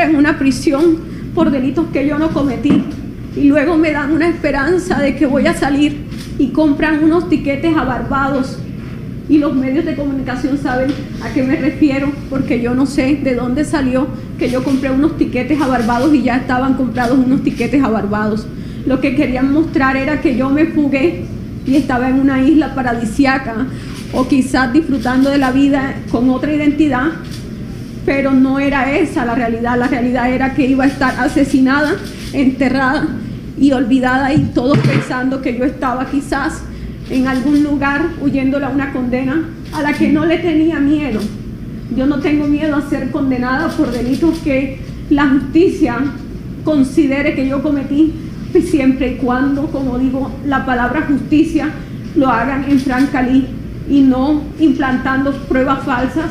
en una prisión por delitos que yo no cometí, y luego me dan una esperanza de que voy a salir y compran unos tiquetes a Barbados, y los medios de comunicación saben a qué me refiero, porque yo no sé de dónde salió que yo compré unos tiquetes a Barbados y ya estaban comprados unos tiquetes a Barbados. Lo que querían mostrar era que yo me fugué y estaba en una isla paradisíaca, o quizás disfrutando de la vida con otra identidad, pero no era esa la realidad. La realidad era que iba a estar asesinada, enterrada y olvidada, y todos pensando que yo estaba quizás en algún lugar huyéndole a una condena a la que no le tenía miedo. Yo no tengo miedo a ser condenada por delitos que la justicia considere que yo cometí, siempre y cuando, como digo, la palabra justicia lo hagan en franca ley y no implantando pruebas falsas,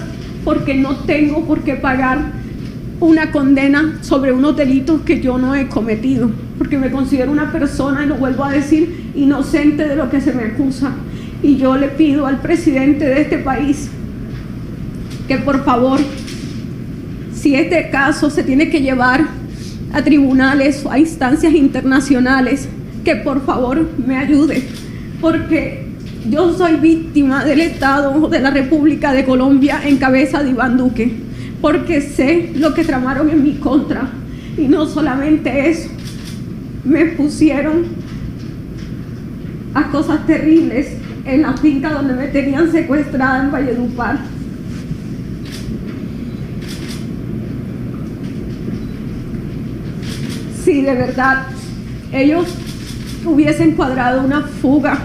porque no tengo por qué pagar una condena sobre unos delitos que yo no he cometido, porque me considero una persona, y lo vuelvo a decir, inocente de lo que se me acusa. Y yo le pido al presidente de este país que por favor, si este caso se tiene que llevar a tribunales o a instancias internacionales, que por favor me ayude, porque yo soy víctima del Estado de la República de Colombia en cabeza de Iván Duque, porque sé lo que tramaron en mi contra. Y no solamente eso, me pusieron a cosas terribles en la finca donde me tenían secuestrada en Valledupar. Si de verdad ellos hubiesen cuadrado una fuga,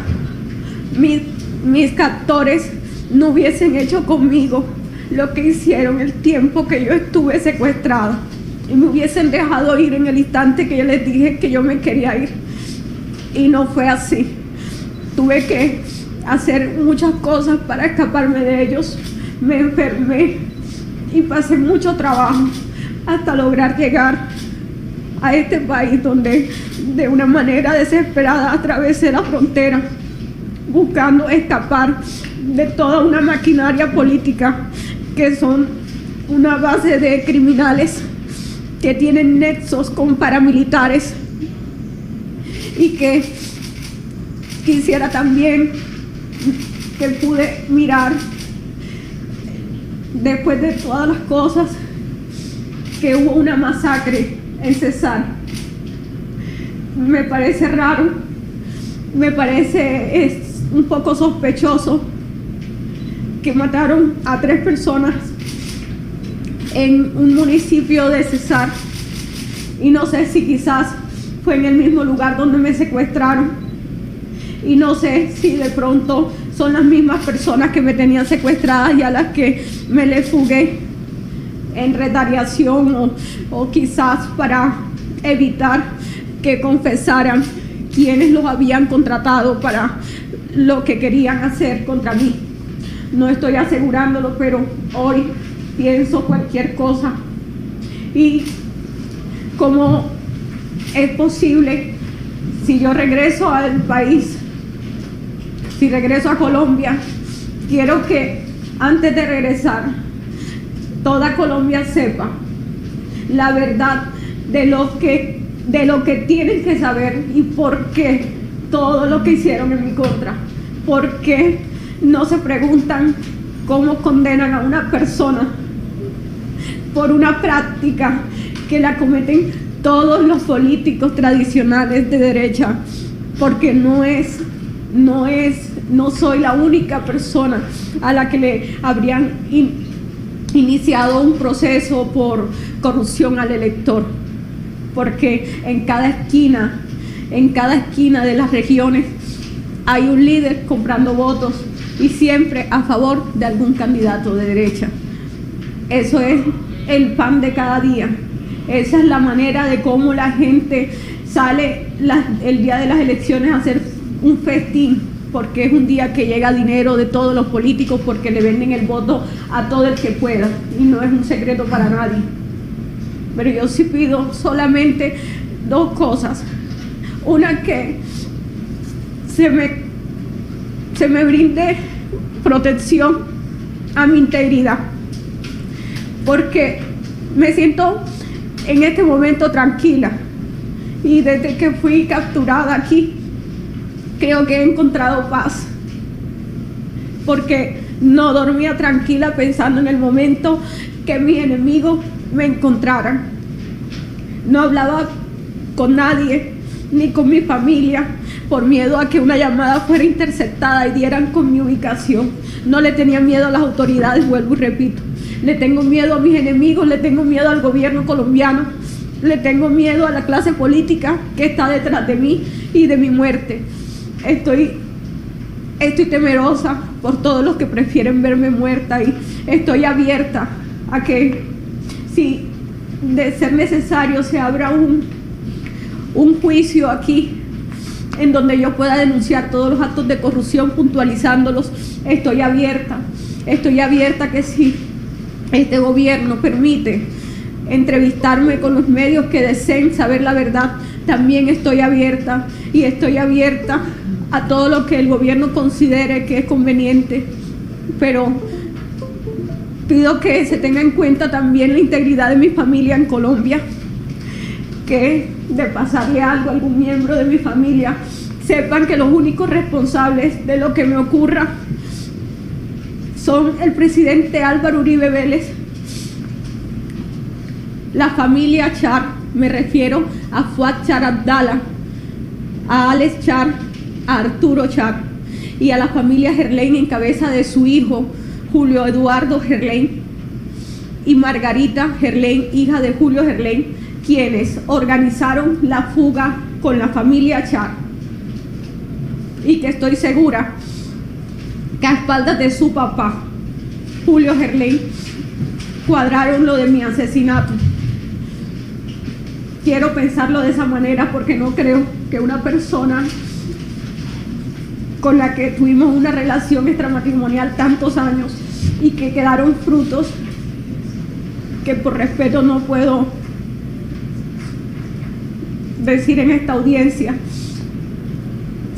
mis captores no hubiesen hecho conmigo lo que hicieron el tiempo que yo estuve secuestrada, y me hubiesen dejado ir en el instante que yo les dije que yo me quería ir. Y no fue así. Tuve que hacer muchas cosas para escaparme de ellos. Me enfermé y pasé mucho trabajo hasta lograr llegar a este país, donde de una manera desesperada atravesé la frontera buscando escapar de toda una maquinaria política que son una base de criminales que tienen nexos con paramilitares, y que quisiera también que pude mirar, después de todas las cosas, que hubo una masacre en Cesar. Me parece raro, me parece un poco sospechoso que mataron a 3 personas en un municipio de Cesar, y no sé si quizás fue en el mismo lugar donde me secuestraron, y no sé si de pronto son las mismas personas que me tenían secuestradas y a las que me les fugué en retaliación, o quizás para evitar que confesaran quienes los habían contratado para lo que querían hacer contra mí. No estoy asegurándolo, pero hoy pienso cualquier cosa. Y cómo es posible, si yo regreso al país, si regreso a Colombia, quiero que antes de regresar toda Colombia sepa la verdad de lo que tienen que saber, y por qué todo lo que hicieron en mi contra. ¿Por qué no se preguntan cómo condenan a una persona por una práctica que la cometen todos los políticos tradicionales de derecha? Porque no soy la única persona a la que le habrían iniciado un proceso por corrupción al elector, porque en cada esquina de las regiones hay un líder comprando votos, y siempre a favor de algún candidato de derecha. Eso es el pan de cada día. Esa es la manera de cómo la gente sale el día de las elecciones a hacer un festín, porque es un día que llega dinero de todos los políticos, porque le venden el voto a todo el que pueda, y no es un secreto para nadie. Pero yo sí pido solamente 2 cosas. Una, que se me brinde protección a mi integridad, porque me siento en este momento tranquila. Y desde que fui capturada aquí, creo que he encontrado paz. Porque no dormía tranquila pensando en el momento que mis enemigos me encontraran. No hablaba con nadie, ni con mi familia, por miedo a que una llamada fuera interceptada y dieran con mi ubicación. No le tenía miedo a las autoridades, vuelvo y repito. Le tengo miedo a mis enemigos, le tengo miedo al gobierno colombiano, le tengo miedo a la clase política que está detrás de mí y de mi muerte. Estoy temerosa por todos los que prefieren verme muerta y estoy abierta a que, si de ser necesario, se abra un juicio aquí en donde yo pueda denunciar todos los actos de corrupción puntualizándolos. Estoy abierta que si este gobierno permite entrevistarme con los medios que deseen saber la verdad, también estoy abierta, y estoy abierta a todo lo que el gobierno considere que es conveniente, pero pido que se tenga en cuenta también la integridad de mi familia en Colombia, que de pasarle algo a algún miembro de mi familia, sepan que los únicos responsables de lo que me ocurra son el presidente Álvaro Uribe Vélez, la familia Char, me refiero a Fuad Char Abdala, a Alex Char, a Arturo Char y a la familia Gerlain en cabeza de su hijo Julio Eduardo Gerlain y Margarita Gerlain, hija de Julio Gerlain, quienes organizaron la fuga con la familia Char, y que estoy segura que a espaldas de su papá, Julio Gerlain, cuadraron lo de mi asesinato. Quiero pensarlo de esa manera porque no creo que una persona con la que tuvimos una relación extramatrimonial tantos años y que quedaron frutos que por respeto no puedo decir en esta audiencia,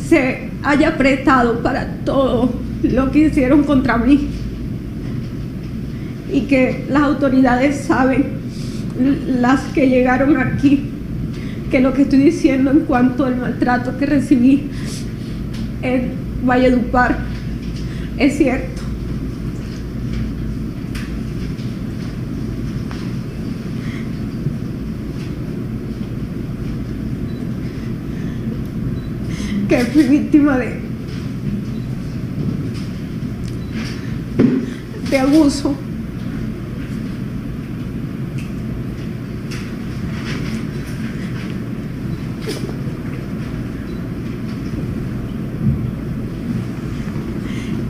se haya prestado para todo lo que hicieron contra mí, y que las autoridades saben, las que llegaron aquí, que lo que estoy diciendo en cuanto al maltrato que recibí en Valledupar es cierto. Que fui víctima de abuso.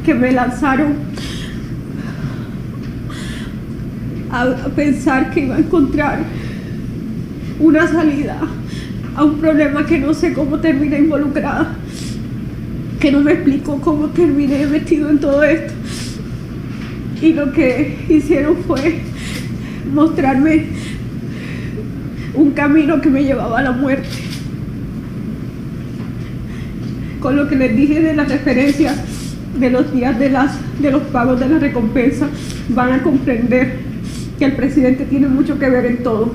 Que me lanzaron a pensar que iba a encontrar una salida a un problema que no sé cómo terminé involucrada, que no me explico cómo terminé metido en todo esto, y lo que hicieron fue mostrarme un camino que me llevaba a la muerte. Con lo que les dije de las referencias de los días de los pagos de la recompensa, van a comprender que el presidente tiene mucho que ver en todo,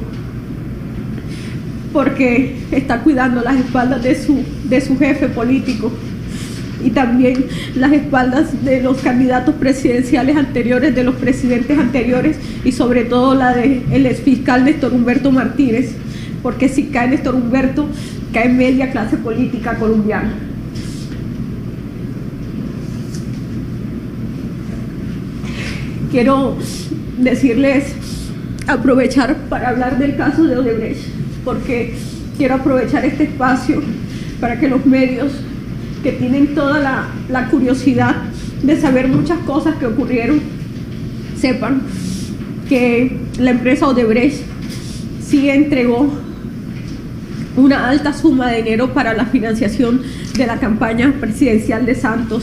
porque está cuidando las espaldas de su jefe político y también las espaldas de los candidatos presidenciales anteriores, de los presidentes anteriores, y sobre todo la del exfiscal Néstor Humberto Martínez, porque si cae Néstor Humberto, cae media clase política colombiana. Quiero decirles, aprovechar para hablar del caso de Odebrecht, porque quiero aprovechar este espacio para que los medios que tienen toda la curiosidad de saber muchas cosas que ocurrieron, sepan que la empresa Odebrecht sí entregó una alta suma de dinero para la financiación de la campaña presidencial de Santos,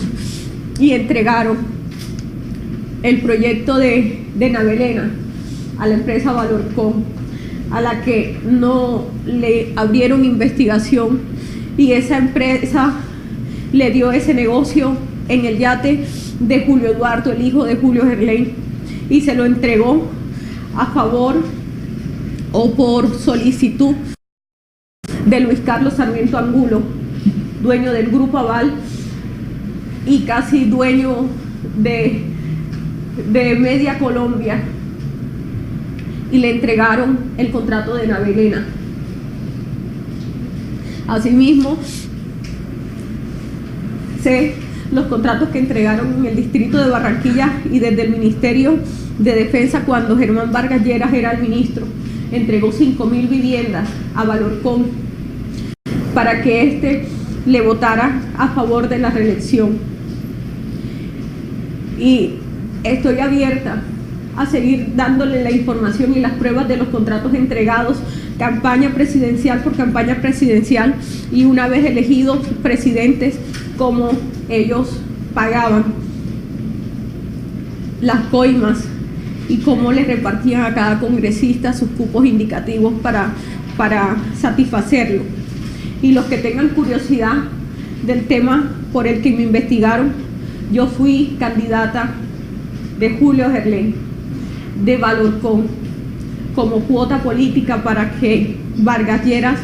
y entregaron el proyecto de Navelena a la empresa Valorcom, a la que no le abrieron investigación, y esa empresa le dio ese negocio en el yate de Julio Eduardo, el hijo de Julio Gerlain, y se lo entregó a favor o por solicitud de Luis Carlos Sarmiento Angulo, dueño del Grupo Aval y casi dueño de Media Colombia, y le entregaron el contrato de Navelena. Asimismo, sé los contratos que entregaron en el distrito de Barranquilla y desde el Ministerio de Defensa cuando Germán Vargas Lleras era el ministro. Entregó 5.000 viviendas a Valorcón para que éste le votara a favor de la reelección. Y estoy abierta a seguir dándole la información y las pruebas de los contratos entregados, campaña presidencial por campaña presidencial, y una vez elegidos presidentes, cómo ellos pagaban las coimas y cómo les repartían a cada congresista sus cupos indicativos para satisfacerlo. Y los que tengan curiosidad del tema por el que me investigaron, yo fui candidata de Julio Gerlén, de Valorcón, como cuota política para que Vargas Lleras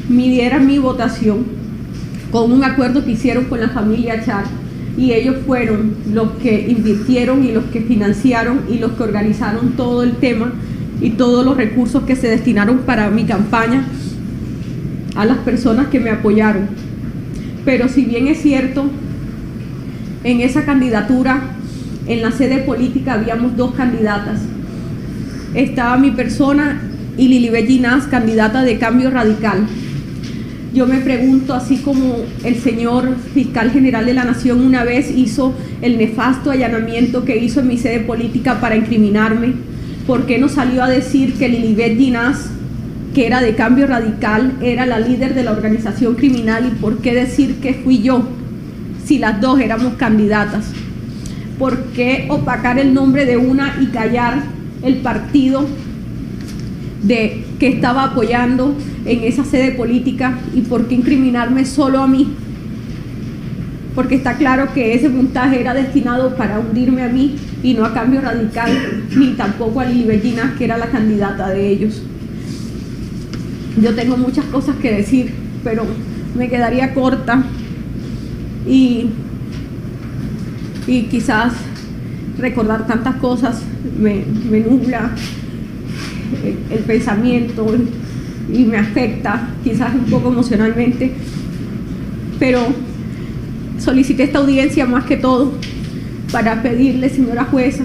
midiera mi votación con un acuerdo que hicieron con la familia Char, y ellos fueron los que invirtieron y los que financiaron y los que organizaron todo el tema y todos los recursos que se destinaron para mi campaña a las personas que me apoyaron. Pero si bien es cierto, en esa candidatura, en la sede política habíamos dos candidatas. Estaba mi persona y Lilibet Ginás, candidata de Cambio Radical. Yo me pregunto, así como el señor fiscal general de la Nación una vez hizo el nefasto allanamiento que hizo en mi sede política para incriminarme, ¿por qué no salió a decir que Lilibet Ginás, que era de Cambio Radical, era la líder de la organización criminal? ¿Y por qué decir que fui yo si las dos éramos candidatas? ¿Por qué opacar el nombre de una y callar el partido que estaba apoyando en esa sede política? ¿Y por qué incriminarme solo a mí? Porque está claro que ese montaje era destinado para hundirme a mí y no a Cambio Radical, ni tampoco a Lilibet Ginás, que era la candidata de ellos. Yo tengo muchas cosas que decir, pero me quedaría corta y quizás recordar tantas cosas me nubla el pensamiento y me afecta quizás un poco emocionalmente, pero solicité esta audiencia más que todo para pedirle, señora jueza,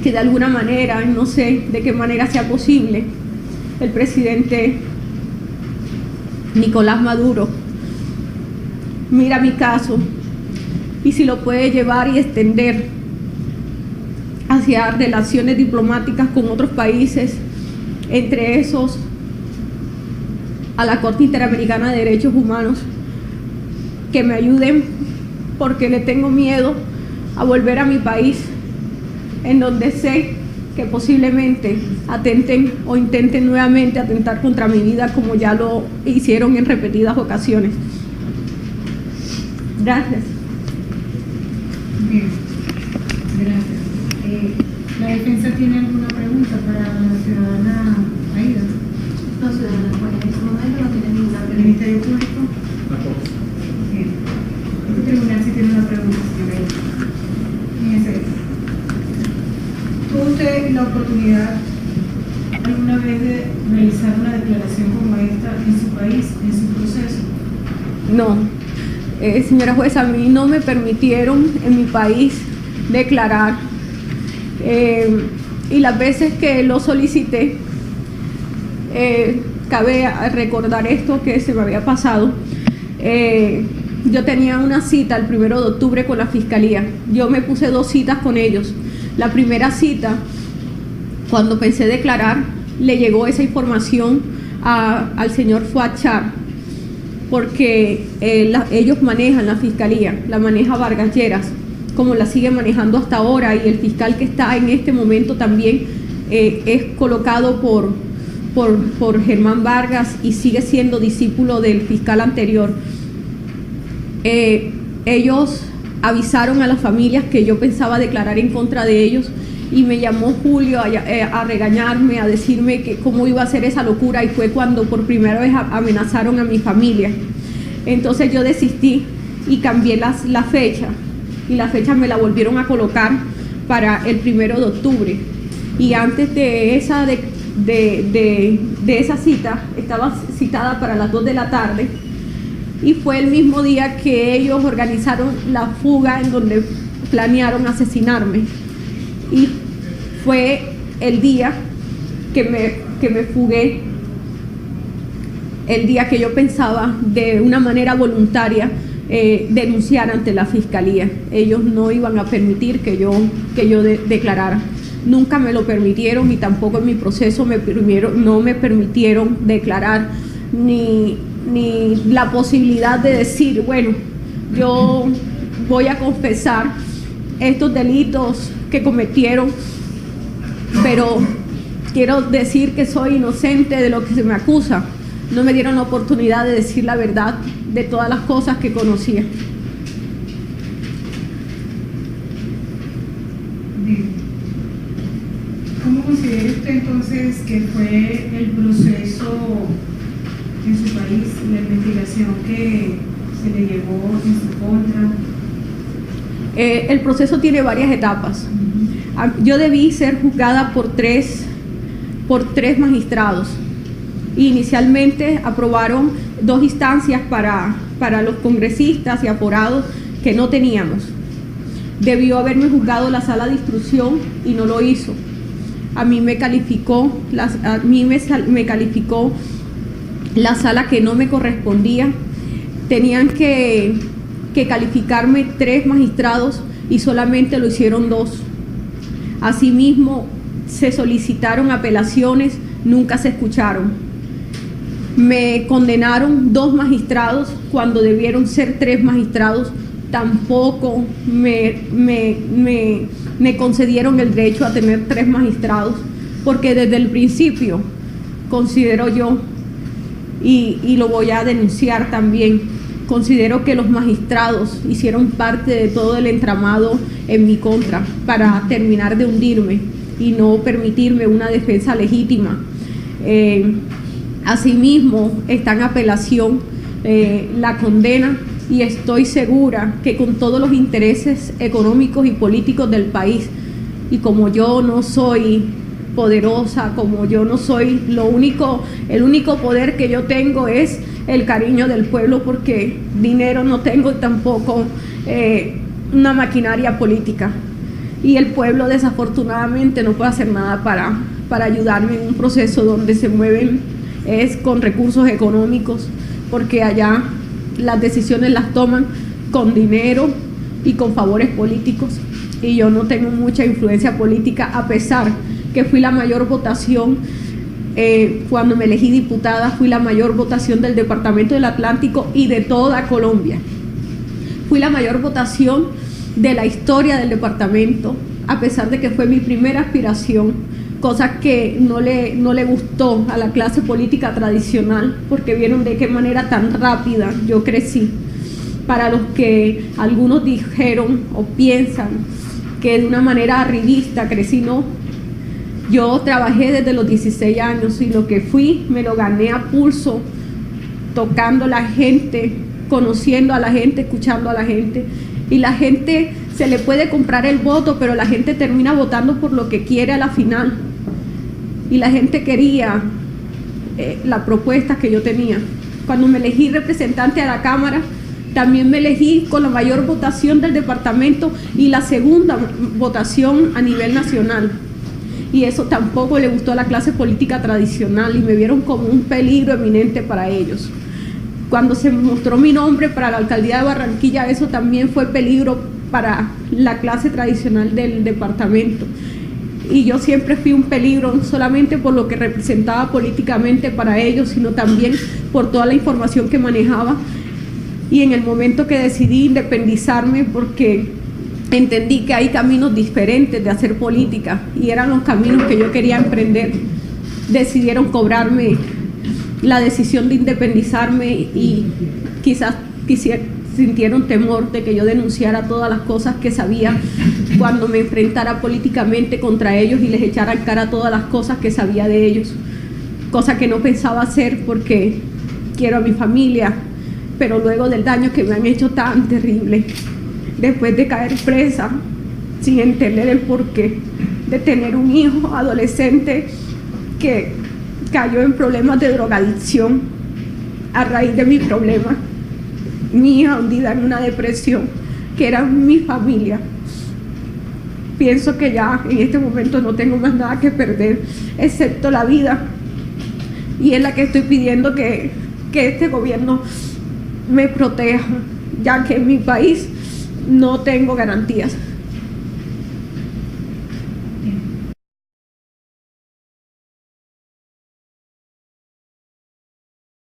que de alguna manera, no sé de qué manera sea posible, el presidente Nicolás Maduro mira mi caso y si lo puede llevar y extender hacia relaciones diplomáticas con otros países, entre esos a la Corte Interamericana de Derechos Humanos, que me ayuden, porque le tengo miedo a volver a mi país, en donde sé que posiblemente atenten o intenten nuevamente atentar contra mi vida, como ya lo hicieron en repetidas ocasiones. Gracias. Bien, gracias. ¿La defensa tiene alguna pregunta para la ciudadana Aida? No, ciudadana, bueno, en este momento no tiene ninguna ¿El pregunta. Ministerio Público? Bien. El tribunal sí tiene una pregunta, señora Aida. Fíjense. ¿Tuvo usted la oportunidad alguna vez de realizar una declaración como esta en su país, en su proceso? No, señora jueza, a mí no me permitieron en mi país declarar, y las veces que lo solicité, cabe recordar esto que se me había pasado. Yo tenía una cita el 1 de octubre con la fiscalía. Yo me puse 2 citas con ellos. La primera cita, cuando pensé declarar, le llegó esa información al señor Fuad Char, porque ellos manejan la fiscalía, la maneja Vargas Lleras, como la sigue manejando hasta ahora, y el fiscal que está en este momento también es colocado por Germán Vargas y sigue siendo discípulo del fiscal anterior. Ellos avisaron a las familias que yo pensaba declarar en contra de ellos y me llamó Julio a regañarme, a decirme que cómo iba a hacer esa locura, y fue cuando por primera vez amenazaron a mi familia. Entonces yo desistí y cambié la fecha, y la fecha me la volvieron a colocar para el 1 de octubre. Y antes de esa, de esa cita, estaba citada para las 2 de la tarde, y fue el mismo día que ellos organizaron la fuga en donde planearon asesinarme. Y fue el día que me fugué, el día que yo pensaba de una manera voluntaria denunciar ante la fiscalía. Ellos no iban a permitir que yo declarara. Nunca me lo permitieron, y tampoco en mi proceso no me permitieron declarar, ni la posibilidad de decir, bueno, yo voy a confesar estos delitos que cometieron, pero quiero decir que soy inocente de lo que se me acusa. No me dieron la oportunidad de decir la verdad de todas las cosas que conocía. Bien. ¿Cómo considera usted entonces que fue el proceso en su país, la investigación que se le llevó en su contra? El proceso tiene varias etapas. Yo debí ser juzgada por tres magistrados. Inicialmente aprobaron 2 instancias para los congresistas y aforados que no teníamos. Debió haberme juzgado la sala de instrucción y no lo hizo. A mí me calificó la sala que no me correspondía. Tenían que calificarme 3 magistrados y solamente lo hicieron 2. Asimismo, se solicitaron apelaciones, nunca se escucharon. Me condenaron 2 magistrados cuando debieron ser 3 magistrados. Tampoco me concedieron el derecho a tener 3 magistrados, porque desde el principio considero yo, y lo voy a denunciar también, considero que los magistrados hicieron parte de todo el entramado en mi contra para terminar de hundirme y no permitirme una defensa legítima. Asimismo, está en apelación la condena, y estoy segura que con todos los intereses económicos y políticos del país, y como yo no soy poderosa, como yo no soy el único poder que yo tengo es el cariño del pueblo, porque dinero no tengo, tampoco una maquinaria política, y el pueblo desafortunadamente no puede hacer nada para ayudarme en un proceso donde se mueven es con recursos económicos, porque allá las decisiones las toman con dinero y con favores políticos, y yo no tengo mucha influencia política, a pesar que fui la mayor votación. Cuando me elegí diputada, fui la mayor votación del Departamento del Atlántico y de toda Colombia. Fui la mayor votación de la historia del departamento, a pesar de que fue mi primera aspiración, cosa que no le gustó a la clase política tradicional, porque vieron de qué manera tan rápida yo crecí. Para los que algunos dijeron o piensan que de una manera arribista crecí, no. Yo trabajé desde los 16 años, y lo que fui me lo gané a pulso, tocando a la gente, conociendo a la gente, escuchando a la gente. Y la gente se le puede comprar el voto, pero la gente termina votando por lo que quiere a la final. Y la gente quería la propuesta que yo tenía. Cuando me elegí representante a la Cámara, también me elegí con la mayor votación del departamento y la segunda votación a nivel nacional. Y eso tampoco le gustó a la clase política tradicional, y me vieron como un peligro eminente para ellos. Cuando se mostró mi nombre para la alcaldía de Barranquilla, eso también fue peligro para la clase tradicional del departamento. Y yo siempre fui un peligro, no solamente por lo que representaba políticamente para ellos, sino también por toda la información que manejaba. Y en el momento que decidí independizarme, porque entendí que hay caminos diferentes de hacer política, y eran los caminos que yo quería emprender, decidieron cobrarme la decisión de independizarme, y quizás sintieron temor de que yo denunciara todas las cosas que sabía cuando me enfrentara políticamente contra ellos y les echara en cara todas las cosas que sabía de ellos, cosa que no pensaba hacer porque quiero a mi familia, pero luego del daño que me han hecho tan terrible, después de caer presa sin entender el porqué, de tener un hijo adolescente que cayó en problemas de drogadicción a raíz de mi problema, mi hija hundida en una depresión, que era mi familia. Pienso que ya en este momento no tengo más nada que perder, excepto la vida, y es la que estoy pidiendo que este gobierno me proteja, ya que en mi país no tengo garantías.